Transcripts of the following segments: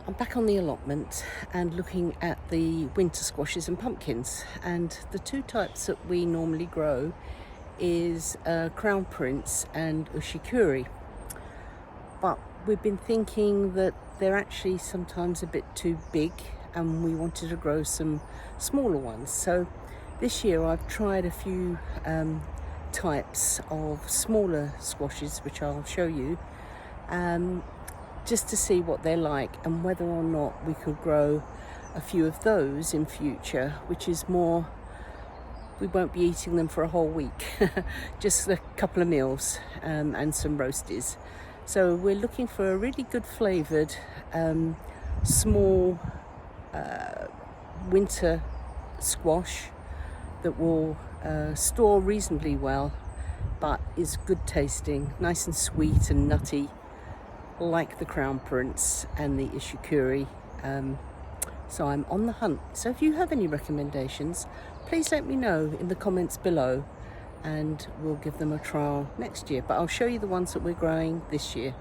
I'm back on the allotment and looking at the winter squashes and pumpkins, and the two types that we normally grow is Crown Prince and Ushikuri. But we've been thinking that they're actually sometimes a bit too big and we wanted to grow some smaller ones. So this year I've tried a few types of smaller squashes, which I'll show you, just to see what they're like and whether or not we could grow a few of those in future, which is more, we won't be eating them for a whole week, just a couple of meals and some roasties. So we're looking for a really good flavoured small winter squash that will store reasonably well, but is good tasting, nice and sweet and nutty, like the Crown Prince and the Ushikuri. So I'm on the hunt. So if you have any recommendations, please let me know in the comments below and we'll give them a trial next year. But I'll show you the ones that we're growing this year.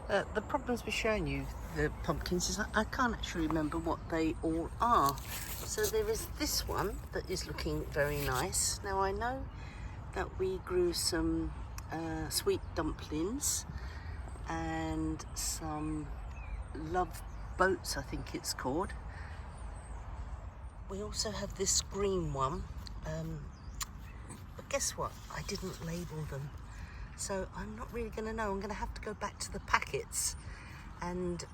The problems with showing you the pumpkins is I can't actually remember what they all are. So there is this one that is looking very nice. Now I know that we grew some sweet dumplings and some love boats, I think it's called. We also have this green one, but guess what? I didn't label them, so I'm not really going to know. I'm going to have to go back to the packets and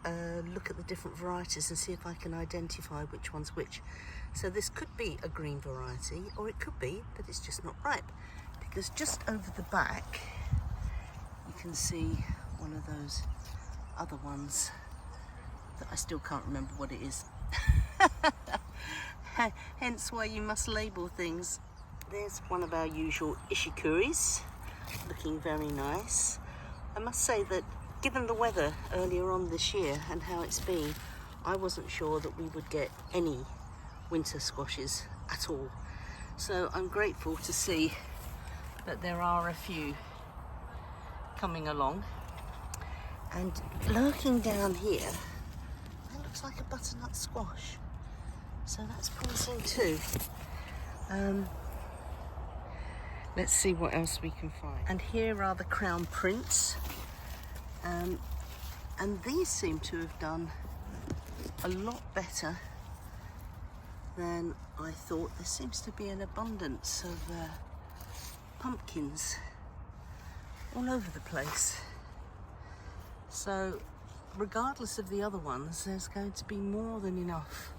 look at the different varieties and see if I can identify which one's which. So this could be a green variety, or it could be that it's just not ripe, because just over the back you can see one of those other ones that I still can't remember what it is. Hence why you must label things. There's one of our usual Ushikuris, looking very nice. I must say that given the weather earlier on this year and how it's been, I wasn't sure that we would get any winter squashes at all. So I'm grateful to see that there are a few coming along. And lurking down here, that looks like a butternut squash. So that's promising too. Let's see what else we can find. And here are the Crown Prince. And these seem to have done a lot better than I thought. There seems to be an abundance of pumpkins all over the place. So regardless of the other ones, there's going to be more than enough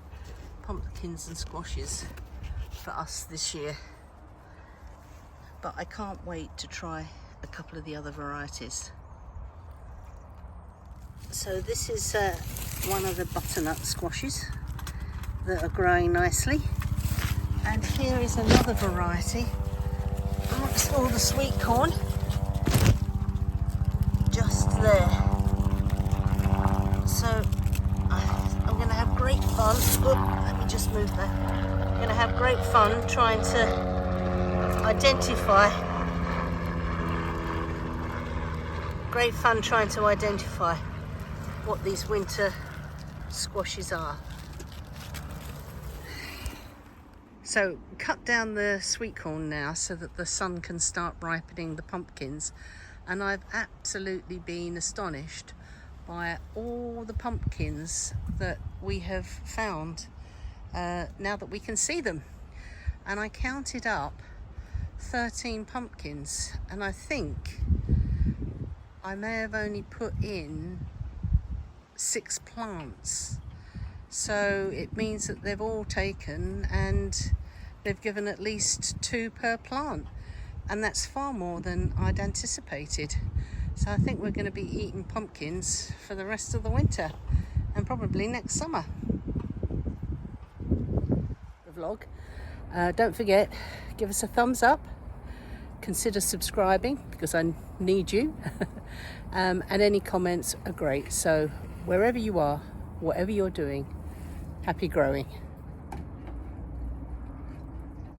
pumpkins and squashes for us this year. But I can't wait to try a couple of the other varieties. So this is one of the butternut squashes that are growing nicely. And here is another variety amongst all the sweet corn, just there. So I'm going to have great fun. Let me just move that. I'm going to have great fun trying to identify. What these winter squashes are. So cut down the sweet corn now so that the sun can start ripening the pumpkins, and I've absolutely been astonished by all the pumpkins that we have found now that we can see them. And I counted up 13 pumpkins, and I think I may have only put in 6 plants. So it means that they've all taken and they've given at least 2 per plant, and that's far more than I'd anticipated. So I think we're going to be eating pumpkins for the rest of the winter and probably next summer. The vlog. Don't forget, give us a thumbs up, consider subscribing because I need you, and any comments are great. So wherever you are, whatever you're doing, happy growing.